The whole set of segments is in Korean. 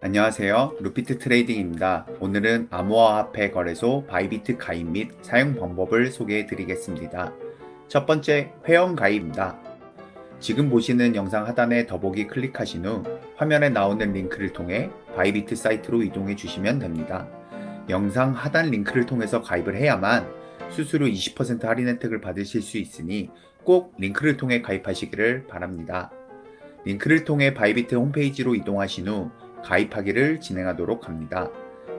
안녕하세요. 루피트 트레이딩입니다. 오늘은 암호화폐 거래소 바이비트 가입 및 사용 방법을 소개해 드리겠습니다. 첫 번째, 회원 가입입니다. 지금 보시는 영상 하단에 더보기 클릭하신 후 화면에 나오는 링크를 통해 바이비트 사이트로 이동해 주시면 됩니다. 영상 하단 링크를 통해서 가입을 해야만 수수료 20% 할인 혜택을 받으실 수 있으니 꼭 링크를 통해 가입하시기를 바랍니다. 링크를 통해 바이비트 홈페이지로 이동하신 후 가입하기를 진행하도록 합니다.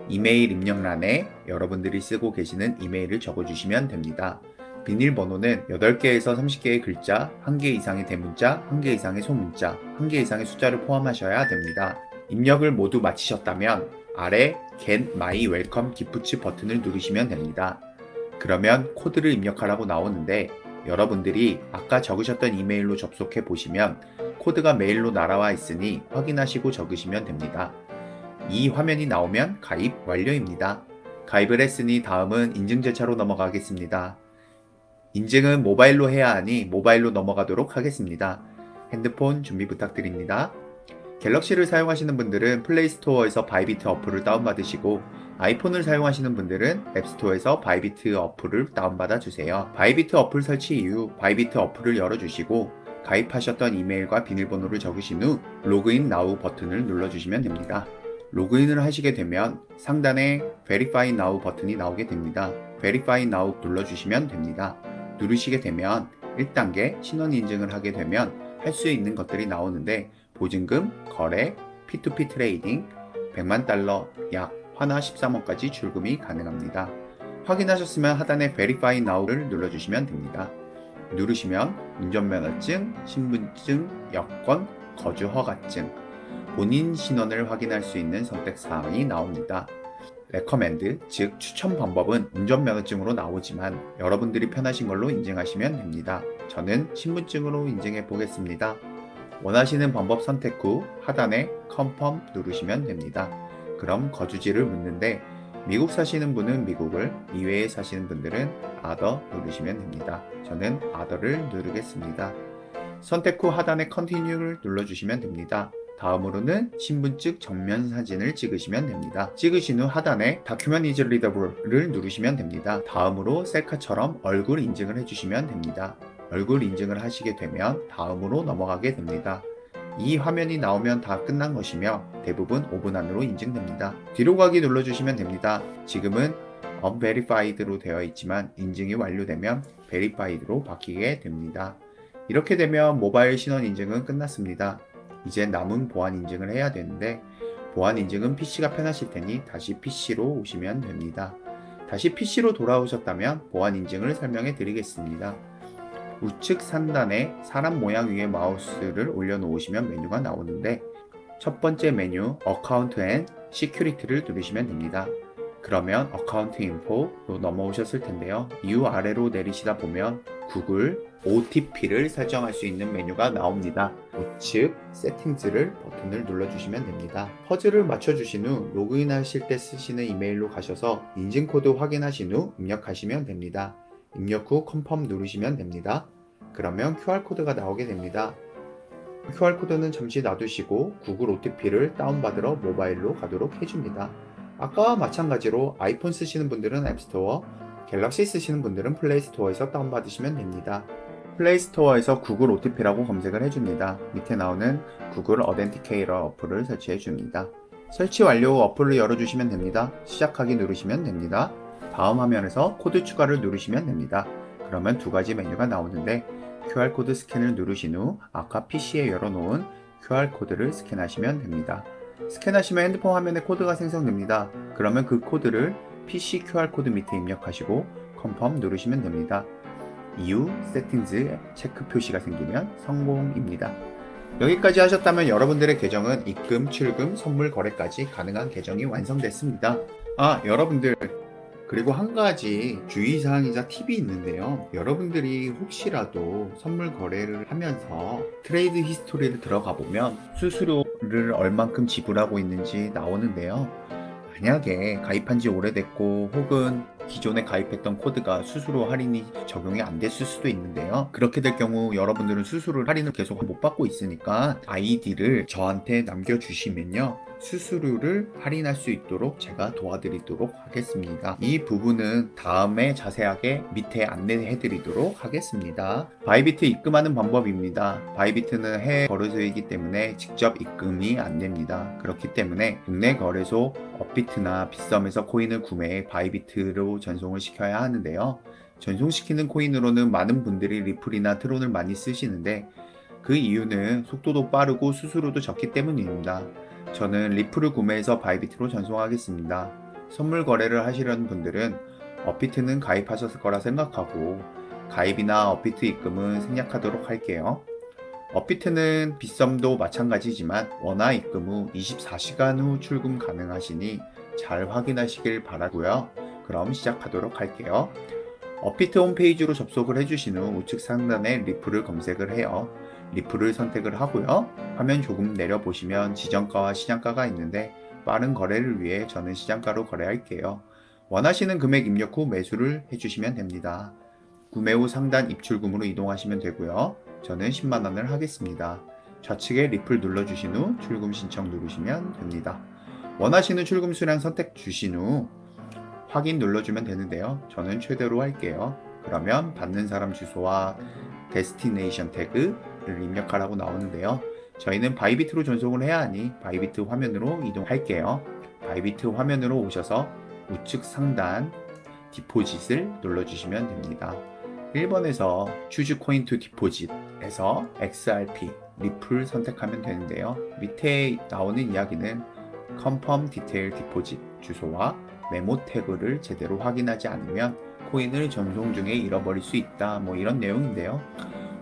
이메일 입력란에 여러분들이 쓰고 계시는 이메일을 적어주시면 됩니다. 비밀번호는 8개에서 30개의 글자, 1개 이상의 대문자, 1개 이상의 소문자, 1개 이상의 숫자를 포함하셔야 됩니다. 입력을 모두 마치셨다면 아래 Get My Welcome Gift 버튼을 누르시면 됩니다. 그러면 코드를 입력하라고 나오는데 여러분들이 아까 적으셨던 이메일로 접속해 보시면 코드가 메일로 날아와 있으니 확인하시고 적으시면 됩니다. 이 화면이 나오면 가입 완료입니다. 가입을 했으니 다음은 인증 절차로 넘어가겠습니다. 인증은 모바일로 해야 하니 모바일로 넘어가도록 하겠습니다. 핸드폰 준비 부탁드립니다. 갤럭시를 사용하시는 분들은 플레이스토어에서 바이비트 어플을 다운받으시고 아이폰을 사용하시는 분들은 앱스토어에서 바이비트 어플을 다운받아 주세요. 바이비트 어플 설치 이후 바이비트 어플을 열어주시고 가입하셨던 이메일과 비밀번호를 적으신 후 로그인 now 버튼을 눌러주시면 됩니다. 로그인을 하시게 되면 상단에 Verify now 버튼이 나오게 됩니다. Verify now 눌러주시면 됩니다. 누르시게 되면 1단계 신원 인증을 하게 되면 할 수 있는 것들이 나오는데 보증금, 거래, P2P 트레이딩, 100만 달러, 약 화나 13원까지 출금이 가능합니다. 확인하셨으면 하단에 Verify Now를 눌러주시면 됩니다. 누르시면 운전면허증, 신분증, 여권, 거주 허가증, 본인 신원을 확인할 수 있는 선택사항이 나옵니다. 레커멘드, 즉 추천 방법은 운전면허증으로 나오지만 여러분들이 편하신 걸로 인증하시면 됩니다. 저는 신분증으로 인증해 보겠습니다. 원하시는 방법 선택 후 하단에 Confirm 누르시면 됩니다. 그럼 거주지를 묻는데 미국 사시는 분은 미국을, 이외에 사시는 분들은 Other 누르시면 됩니다. 저는 Other를 누르겠습니다. 선택 후 하단에 Continue를 눌러주시면 됩니다. 다음으로는 신분증 정면 사진을 찍으시면 됩니다. 찍으신 후 하단에 Document is readable를 누르시면 됩니다. 다음으로 셀카처럼 얼굴 인증을 해주시면 됩니다. 얼굴 인증을 하시게 되면 다음으로 넘어가게 됩니다. 이 화면이 나오면 다 끝난 것이며 대부분 5분 안으로 인증됩니다. 뒤로 가기 눌러주시면 됩니다. 지금은 Unverified로 되어 있지만 인증이 완료되면 Verified로 바뀌게 됩니다. 이렇게 되면 모바일 신원 인증은 끝났습니다. 이제 남은 보안 인증을 해야 되는데 보안 인증은 PC가 편하실 테니 다시 PC로 오시면 됩니다. 다시 PC로 돌아오셨다면 보안 인증을 설명해 드리겠습니다. 우측 상단에 사람 모양 위에 마우스를 올려놓으시면 메뉴가 나오는데 첫 번째 메뉴 어카운트 앤 시큐리티를 누르시면 됩니다. 그러면 어카운트 인포로 넘어오셨을 텐데요. 이후 아래로 내리시다 보면 구글 OTP를 설정할 수 있는 메뉴가 나옵니다. 우측 세팅즈를 버튼을 눌러주시면 됩니다. 퍼즐을 맞춰주신 후 로그인 하실 때 쓰시는 이메일로 가셔서 인증코드 확인하신 후 입력하시면 됩니다. 입력 후 컨펌 누르시면 됩니다. 그러면 QR코드가 나오게 됩니다. QR코드는 잠시 놔두시고 구글 OTP를 다운받으러 모바일로 가도록 해줍니다. 아까와 마찬가지로 아이폰 쓰시는 분들은 앱스토어, 갤럭시 쓰시는 분들은 플레이스토어에서 다운받으시면 됩니다. 플레이스토어에서 구글 OTP라고 검색을 해줍니다. 밑에 나오는 구글 어덴티케이터 어플을 설치해줍니다. 설치 완료 후 어플을 열어주시면 됩니다. 시작하기 누르시면 됩니다. 다음 화면에서 코드 추가를 누르시면 됩니다. 그러면 두 가지 메뉴가 나오는데 QR코드 스캔을 누르신 후 아까 PC에 열어놓은 QR코드를 스캔하시면 됩니다. 스캔하시면 핸드폰 화면에 코드가 생성됩니다. 그러면 그 코드를 PC QR코드 밑에 입력하시고 컨펌 누르시면 됩니다. 이후 세팅즈에 체크 표시가 생기면 성공입니다. 여기까지 하셨다면 여러분들의 계정은 입금, 출금, 선물 거래까지 가능한 계정이 완성됐습니다. 여러분들 그리고 한 가지 주의사항이자 팁이 있는데요. 여러분들이 혹시라도 선물 거래를 하면서 트레이드 히스토리를 들어가 보면 수수료를 얼만큼 지불하고 있는지 나오는데요. 만약에 가입한 지 오래됐고 혹은 기존에 가입했던 코드가 수수료 할인이 적용이 안 됐을 수도 있는데요. 그렇게 될 경우 여러분들은 수수료 할인을 계속 못 받고 있으니까 아이디를 저한테 남겨주시면요. 수수료를 할인할 수 있도록 제가 도와드리도록 하겠습니다. 이 부분은 다음에 자세하게 밑에 안내해 드리도록 하겠습니다. 바이비트 입금하는 방법입니다. 바이비트는 해외 거래소이기 때문에 직접 입금이 안 됩니다. 그렇기 때문에 국내 거래소 업비트나 빗썸에서 코인을 구매해 바이비트로 전송을 시켜야 하는데요. 전송시키는 코인으로는 많은 분들이 리플이나 트론을 많이 쓰시는데 그 이유는 속도도 빠르고 수수료도 적기 때문입니다. 저는 리플을 구매해서 바이비트로 전송하겠습니다. 선물 거래를 하시려는 분들은 업비트는 가입하셨을 거라 생각하고 가입이나 업비트 입금은 생략하도록 할게요. 업비트는 빗썸도 마찬가지지만 원화 입금 후 24시간 후 출금 가능하시니 잘 확인하시길 바라고요. 그럼 시작하도록 할게요. 업비트 홈페이지로 접속을 해주신 후 우측 상단에 리플을 검색을 해요. 리플을 선택을 하고요. 화면 조금 내려보시면 지정가와 시장가가 있는데 빠른 거래를 위해 저는 시장가로 거래할게요. 원하시는 금액 입력 후 매수를 해주시면 됩니다. 구매 후 상단 입출금으로 이동하시면 되고요. 저는 10만원을 하겠습니다. 좌측에 리플 눌러주신 후 출금 신청 누르시면 됩니다. 원하시는 출금 수량 선택 주신 후 확인 눌러주면 되는데요. 저는 최대로 할게요. 그러면 받는 사람 주소와 데스티네이션 태그를 입력하라고 나오는데요. 저희는 바이비트로 전송을 해야 하니 바이비트 화면으로 이동할게요. 바이비트 화면으로 오셔서 우측 상단 디포짓을 눌러주시면 됩니다. 1번에서 Choose Coin to Deposit에서 XRP, 리플 선택하면 되는데요. 밑에 나오는 이야기는 Confirm Detail Deposit 주소와 메모 태그를 제대로 확인하지 않으면 코인을 전송 중에 잃어버릴 수 있다, 이런 내용인데요.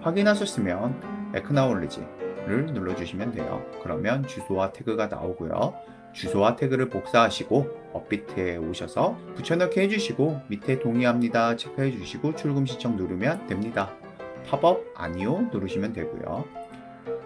확인하셨으면 Acknowledge를 눌러주시면 돼요. 그러면 주소와 태그가 나오고요. 주소와 태그를 복사하시고 업비트에 오셔서 붙여넣기 해주시고 밑에 동의합니다 체크해 주시고 출금 신청 누르면 됩니다. 팝업 아니요 누르시면 되고요.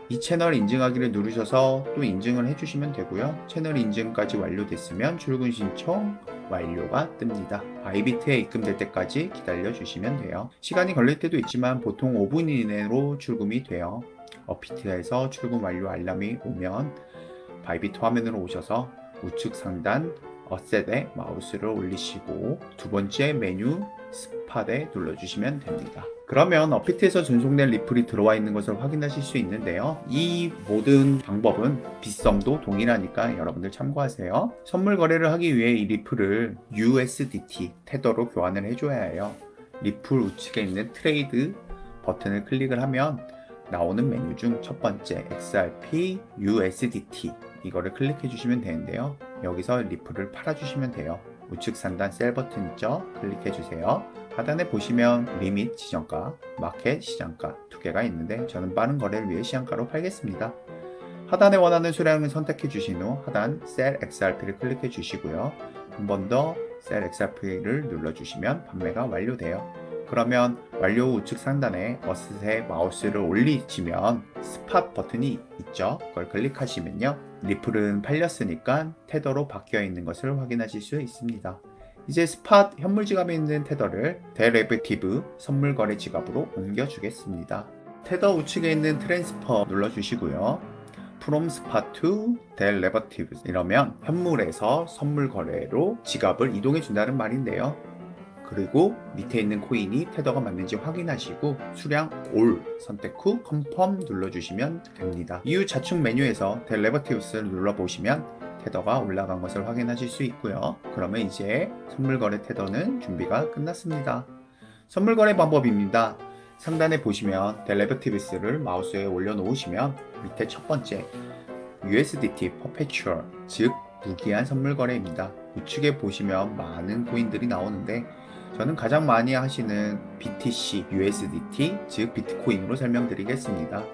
이 채널 인증하기를 누르셔서 또 인증을 해주시면 되고요. 채널 인증까지 완료됐으면 출금 신청 완료가 뜹니다. 바이비트에 입금될 때까지 기다려 주시면 돼요. 시간이 걸릴 때도 있지만 보통 5분 이내로 출금이 돼요. 업비트에서 출금 완료 알람이 오면 바이비트 화면으로 오셔서 우측 상단 어셋에 마우스를 올리시고 두 번째 메뉴 스팟에 눌러주시면 됩니다. 그러면 업비트에서 전송된 리플이 들어와 있는 것을 확인하실 수 있는데요. 이 모든 방법은 빗썸도 동일하니까 여러분들 참고하세요. 선물 거래를 하기 위해 이 리플을 USDT 테더로 교환을 해줘야 해요. 리플 우측에 있는 트레이드 버튼을 클릭을 하면 나오는 메뉴 중 첫 번째 XRP USDT 이거를 클릭해 주시면 되는데요. 여기서 리플을 팔아 주시면 돼요. 우측 상단 셀 버튼 있죠? 클릭해 주세요. 하단에 보시면 리밋 지정가, 마켓 시장가 두 개가 있는데 저는 빠른 거래를 위해 시장가로 팔겠습니다. 하단에 원하는 수량을 선택해 주신 후 하단 셀 XRP를 클릭해 주시고요. 한 번 더 셀 XRP를 눌러 주시면 판매가 완료돼요. 그러면 완료 후 우측 상단에 어셋에 마우스를 올리시면 스팟 버튼이 있죠. 그걸 클릭하시면요. 리플은 팔렸으니까 테더로 바뀌어 있는 것을 확인하실 수 있습니다. 이제 스팟 현물 지갑에 있는 테더를 데리베티브 선물 거래 지갑으로 옮겨 주겠습니다. 테더 우측에 있는 트랜스퍼 눌러 주시고요. From Spot to Derivative 이러면 현물에서 선물 거래로 지갑을 이동해 준다는 말인데요. 그리고 밑에 있는 코인이 테더가 맞는지 확인하시고 수량 올 선택 후 컨펌 눌러주시면 됩니다. 이후 좌측 메뉴에서 Derivatives 눌러보시면 테더가 올라간 것을 확인하실 수 있고요. 그러면 이제 선물거래 테더는 준비가 끝났습니다. 선물거래 방법입니다. 상단에 보시면 Derivatives를 마우스에 올려놓으시면 밑에 첫 번째 USDT Perpetual 즉 무기한 선물거래입니다. 우측에 보시면 많은 코인들이 나오는데 저는 가장 많이 하시는 BTC USDT 즉 비트코인으로 설명드리겠습니다.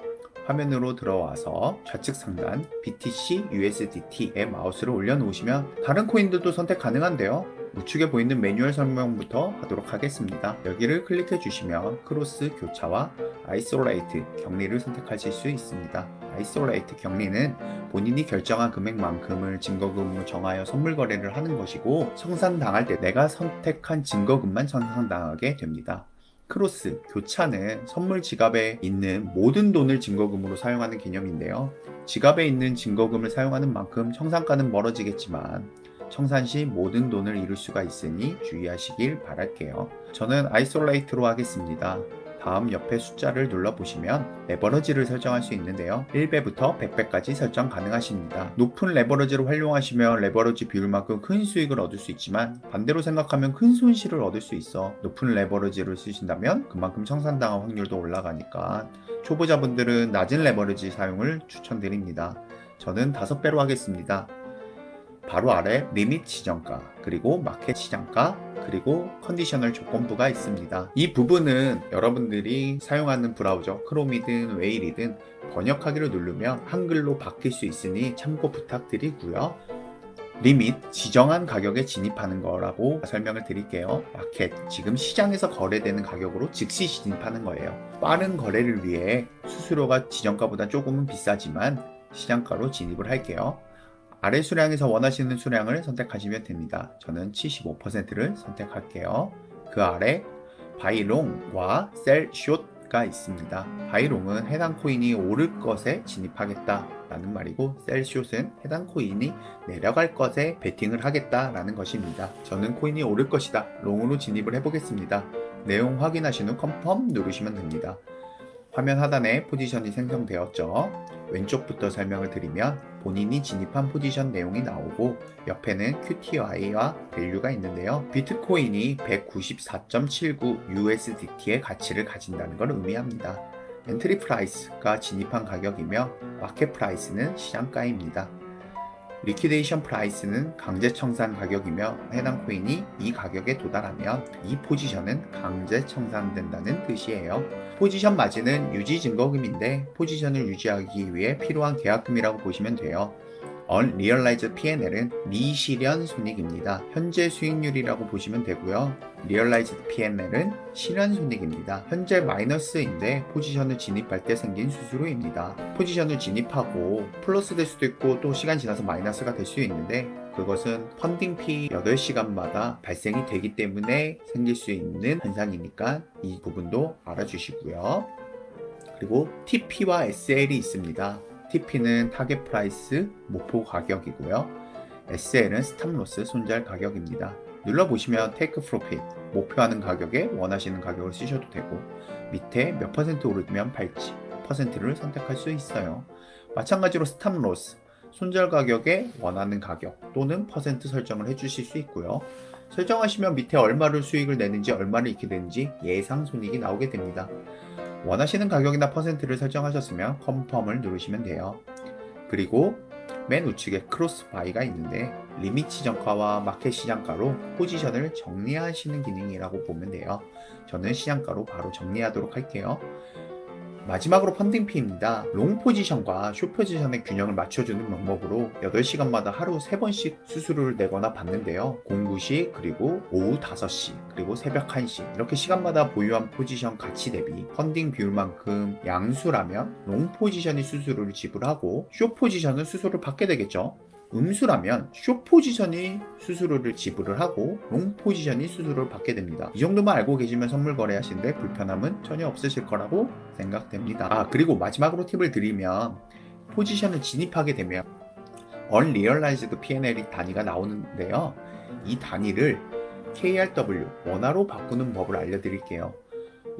화면으로 들어와서 좌측 상단 BTC USDT에 마우스를 올려놓으시면 다른 코인들도 선택 가능한데요. 우측에 보이는 매뉴얼 설명부터 하도록 하겠습니다. 여기를 클릭해 주시면 크로스 교차와 아이솔레이트 격리를 선택하실 수 있습니다. 아이솔레이트 격리는 본인이 결정한 금액만큼을 증거금으로 정하여 선물 거래를 하는 것이고 청산당할 때 내가 선택한 증거금만 청산당하게 됩니다. 크로스, 교차는 선물 지갑에 있는 모든 돈을 증거금으로 사용하는 개념인데요. 지갑에 있는 증거금을 사용하는 만큼 청산가는 멀어지겠지만 청산 시 모든 돈을 잃을 수가 있으니 주의하시길 바랄게요. 저는 아이솔레이트로 하겠습니다. 다음 옆에 숫자를 눌러보시면 레버러지를 설정할 수 있는데요. 1배부터 100배까지 설정 가능하십니다. 높은 레버러지를 활용하시면 레버러지 비율만큼 큰 수익을 얻을 수 있지만 반대로 생각하면 큰 손실을 얻을 수 있어 높은 레버러지를 쓰신다면 그만큼 청산당할 확률도 올라가니까 초보자분들은 낮은 레버러지 사용을 추천드립니다. 저는 5배로 하겠습니다. 바로 아래 리밋 지정가, 그리고 마켓 시장가, 그리고 컨디셔널 조건부가 있습니다. 이 부분은 여러분들이 사용하는 브라우저 크롬이든 웨일이든 번역하기를 누르면 한글로 바뀔 수 있으니 참고 부탁드리고요. 리밋, 지정한 가격에 진입하는 거라고 설명을 드릴게요. 마켓, 지금 시장에서 거래되는 가격으로 즉시 진입하는 거예요. 빠른 거래를 위해 수수료가 지정가보다 조금은 비싸지만 시장가로 진입을 할게요. 아래 수량에서 원하시는 수량을 선택하시면 됩니다. 저는 75%를 선택할게요. 그 아래 바이롱과 셀 숏가 있습니다. 바이롱은 해당 코인이 오를 것에 진입하겠다라는 말이고 셀 숏은 해당 코인이 내려갈 것에 베팅을 하겠다라는 것입니다. 저는 코인이 오를 것이다. 롱으로 진입을 해보겠습니다. 내용 확인하신 후 컨펌 누르시면 됩니다. 화면 하단에 포지션이 생성되었죠. 왼쪽부터 설명을 드리면 본인이 진입한 포지션 내용이 나오고 옆에는 QTI와 밸류가 있는데요. 비트코인이 194.79 USDT의 가치를 가진다는 걸 의미합니다. 엔트리 프라이스가 진입한 가격이며 마켓 프라이스는 시장가입니다. 리퀴데이션 프라이스는 강제 청산 가격이며 해당 코인이 이 가격에 도달하면 이 포지션은 강제 청산된다는 뜻이에요. 포지션 마진은 유지 증거금인데 포지션을 유지하기 위해 필요한 계약금이라고 보시면 돼요. Unrealized P&L은 미실현 손익입니다. 현재 수익률이라고 보시면 되고요. Realized P&L은 실현 손익입니다. 현재 마이너스인데 포지션을 진입할 때 생긴 수수료입니다. 포지션을 진입하고 플러스 될 수도 있고 또 시간 지나서 마이너스가 될 수 있는데 그것은 펀딩 피 8시간마다 발생이 되기 때문에 생길 수 있는 현상이니까 이 부분도 알아주시고요. 그리고 TP와 SL이 있습니다. TP는 타겟 프라이스 목표 가격이고요. SL은 스탑로스 손절 가격입니다. 눌러보시면 테이크 프로핏 목표하는 가격에 원하시는 가격을 쓰셔도 되고 밑에 몇 퍼센트 오르면 팔지 퍼센트를 선택할 수 있어요. 마찬가지로 스탑로스 손절 가격에 원하는 가격 또는 퍼센트 설정을 해주실 수 있고요. 설정하시면 밑에 얼마를 수익을 내는지 얼마를 잃게 되는지 예상 손익이 나오게 됩니다. 원하시는 가격이나 퍼센트를 설정하셨으면 컨펌을 누르시면 돼요. 그리고 맨 우측에 크로스 바이가 있는데 리밋 시장가와 마켓 시장가로 포지션을 정리하시는 기능이라고 보면 돼요. 저는 시장가로 바로 정리하도록 할게요. 마지막으로 펀딩피입니다. 롱 포지션과 숏 포지션의 균형을 맞춰주는 방법으로 8시간마다 하루 3번씩 수수료를 내거나 받는데요. 공부 시 그리고 오후 5시 그리고 새벽 1시 이렇게 시간마다 보유한 포지션 가치 대비 펀딩 비율만큼 양수라면 롱 포지션이 수수료를 지불하고 숏 포지션은 수수료를 받게 되겠죠. 음수라면 숏 포지션이 수수료를 지불을 하고 롱 포지션이 수수료를 받게 됩니다. 이 정도만 알고 계시면 선물 거래하시는데 불편함은 전혀 없으실 거라고 생각됩니다. 그리고 마지막으로 팁을 드리면 포지션을 진입하게 되면 Unrealized P&L 단위가 나오는데요. 이 단위를 KRW 원화로 바꾸는 법을 알려드릴게요.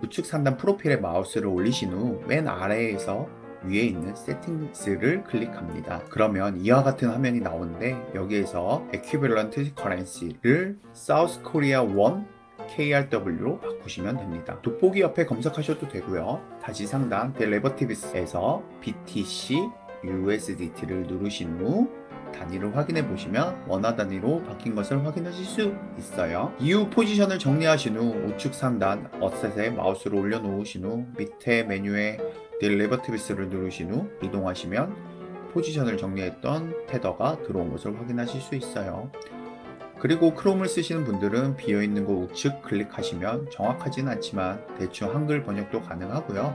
우측 상단 프로필에 마우스를 올리신 후 맨 아래에서 위에 있는 세팅스를 클릭합니다. 그러면 이와 같은 화면이 나오는데 여기에서 Equivalent Currency를 South Korea Won KRW로 바꾸시면 됩니다. 돋보기 옆에 검색하셔도 되고요. 다시 상단 Derivatives에서 BTC USDT를 누르신 후 단위를 확인해 보시면 원화 단위로 바뀐 것을 확인하실 수 있어요. 이후 포지션을 정리하신 후 우측 상단 어셋에 마우스를 올려놓으신 후 밑에 메뉴에 Derivatives를 누르신 후 이동하시면 포지션을 정리했던 테더가 들어온 것을 확인하실 수 있어요. 그리고 크롬을 쓰시는 분들은 비어있는 곳 우측 클릭하시면 정확하진 않지만 대충 한글 번역도 가능하고요.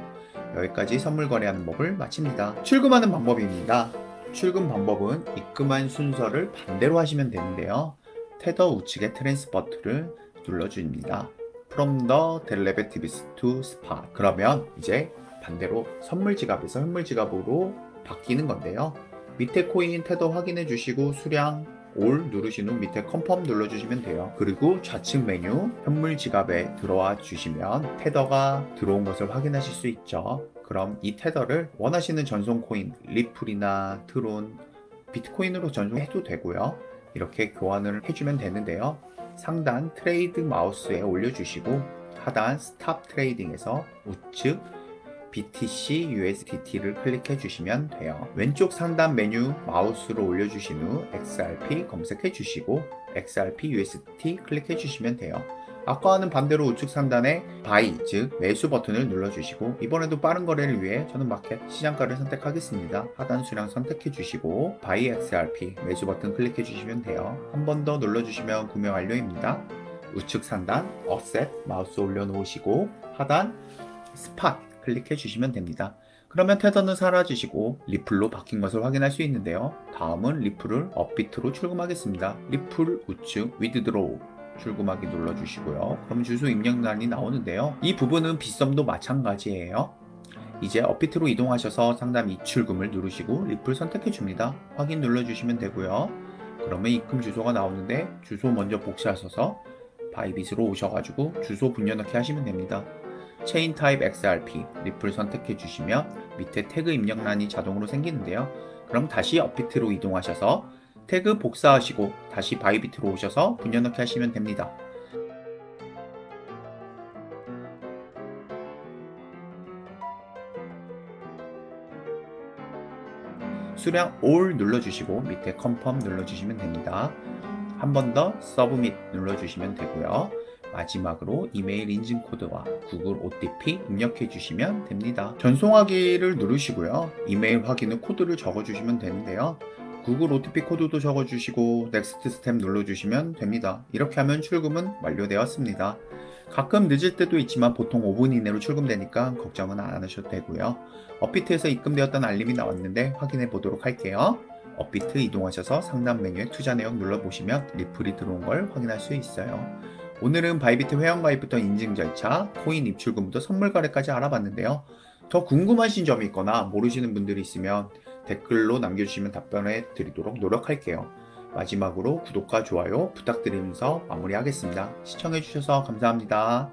여기까지 선물 거래하는 법을 마칩니다. 출금하는 방법입니다. 출금 방법은 입금한 순서를 반대로 하시면 되는데요. 테더 우측의 트랜스퍼트를 눌러줍니다. From the derivatives to spot. 그러면 이제 반대로 선물 지갑에서 현물 지갑으로 바뀌는 건데요. 밑에 코인 테더 확인해 주시고 수량 올 누르신 후 밑에 컨펌 눌러주시면 돼요. 그리고 좌측 메뉴 현물 지갑에 들어와 주시면 테더가 들어온 것을 확인하실 수 있죠. 그럼 이 테더를 원하시는 전송 코인 리플이나 트론, 비트코인으로 전송해도 되고요. 이렇게 교환을 해주면 되는데요. 상단 트레이드 마우스에 올려주시고 하단 스탑 트레이딩에서 우측 BTC USDT를 클릭해 주시면 돼요. 왼쪽 상단 메뉴 마우스로 올려주신 후 XRP 검색해 주시고 XRP USDT 클릭해 주시면 돼요. 아까와는 반대로 우측 상단에 바이, 즉 매수 버튼을 눌러주시고 이번에도 빠른 거래를 위해 저는 마켓 시장가를 선택하겠습니다. 하단 수량 선택해 주시고 바이 XRP 매수 버튼 클릭해 주시면 돼요. 한 번 더 눌러주시면 구매 완료입니다. 우측 상단 어셋 마우스 올려놓으시고 하단 스팟 클릭해 주시면 됩니다. 그러면 테더는 사라지시고 리플로 바뀐 것을 확인할 수 있는데요. 다음은 리플을 업비트로 출금하겠습니다. 리플 우측 위드드로우 출금하기 눌러주시고요. 그럼 주소 입력란이 나오는데요. 이 부분은 빗썸도 마찬가지예요. 이제 업비트로 이동하셔서 상단 이출금을 누르시고 리플 선택해 줍니다. 확인 눌러주시면 되고요. 그러면 입금 주소가 나오는데 주소 먼저 복사하셔서 바이빗으로 오셔가지고 주소 분여넣기 하시면 됩니다. 체인 타입 XRP 리플 선택해 주시면 밑에 태그 입력란이 자동으로 생기는데요. 그럼 다시 업비트로 이동하셔서 태그 복사하시고 다시 바이비트로 오셔서 분여넣기 하시면 됩니다. 수량 올 눌러주시고 밑에 컨펌 눌러주시면 됩니다. 한 번 더 서브밋 눌러주시면 되고요. 마지막으로 이메일 인증 코드와 구글 OTP 입력해 주시면 됩니다. 전송하기를 누르시고요. 이메일 확인 후 코드를 적어 주시면 되는데요. 구글 OTP 코드도 적어 주시고 넥스트 스텝 눌러 주시면 됩니다. 이렇게 하면 출금은 완료되었습니다. 가끔 늦을 때도 있지만 보통 5분 이내로 출금되니까 걱정은 안 하셔도 되고요. 업비트에서 입금되었다는 알림이 나왔는데 확인해 보도록 할게요. 업비트 이동하셔서 상단 메뉴에 투자 내역 눌러보시면 리플이 들어온 걸 확인할 수 있어요. 오늘은 바이비트 회원가입부터 인증 절차, 코인 입출금부터 선물 거래까지 알아봤는데요. 더 궁금하신 점이 있거나 모르시는 분들이 있으면 댓글로 남겨주시면 답변해 드리도록 노력할게요. 마지막으로 구독과 좋아요 부탁드리면서 마무리하겠습니다. 시청해주셔서 감사합니다.